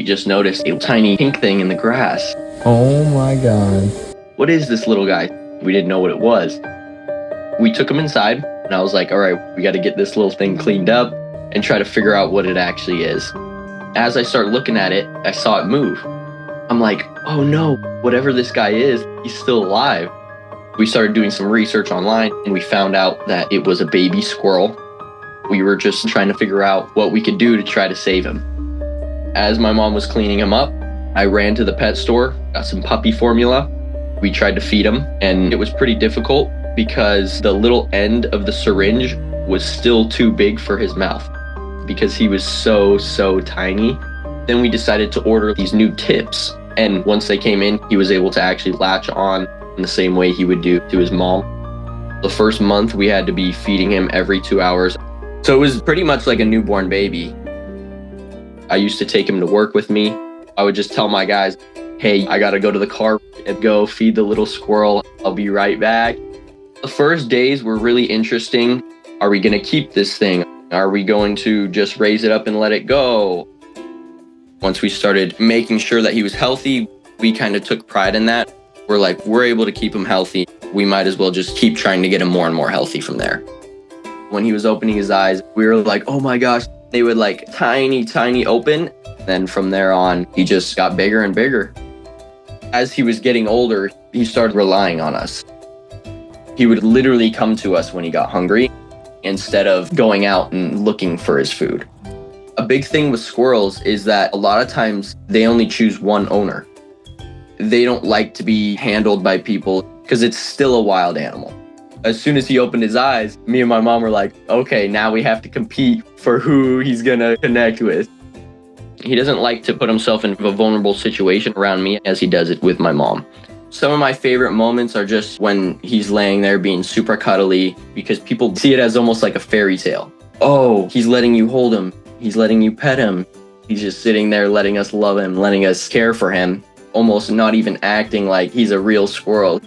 just noticed a tiny pink thing in the grass. Oh my God. What is this little guy? We didn't know what it was. We took him inside, and I was like, all right, we got to get this little thing cleaned up and try to figure out what it actually is. As I started looking at it, I saw it move. I'm like, oh no, whatever this guy is, he's still alive. We started doing some research online, and we found out that it was a baby squirrel. We were just trying to figure out what we could do to try to save him. As my mom was cleaning him up, I ran to the pet store, got some puppy formula. We tried to feed him, and it was pretty difficult because the little end of the syringe was still too big for his mouth because he was so tiny. Then we decided to order these new tips, and once they came in, he was able to actually latch on in the same way he would do to his mom. The first month, we had to be feeding him every 2 hours. So it was pretty much like a newborn baby. I used to take him to work with me. I would just tell my guys, hey, I gotta go to the car and go feed the little squirrel. I'll be right back. The first days were really interesting. Are we gonna keep this thing? Are we going to just raise it up and let it go? Once we started making sure that he was healthy, we kind of took pride in that. We're like, we're able to keep him healthy. We might as well just keep trying to get him more and more healthy from there. When he was opening his eyes, we were like, oh my gosh, they would like tiny open. Then from there on, he just got bigger and bigger. As he was getting older, he started relying on us. He would literally come to us when he got hungry instead of going out and looking for his food. A big thing with squirrels is that a lot of times they only choose one owner. They don't like to be handled by people because it's still a wild animal. As soon as he opened his eyes, me and my mom were like, okay, now we have to compete for who he's gonna connect with. He doesn't like to put himself in a vulnerable situation around me as he does it with my mom. Some of my favorite moments are just when he's laying there being super cuddly because people see it as almost like a fairy tale. Oh, he's letting you hold him. He's letting you pet him. He's just sitting there letting us love him, letting us care for him, almost not even acting like he's a real squirrel.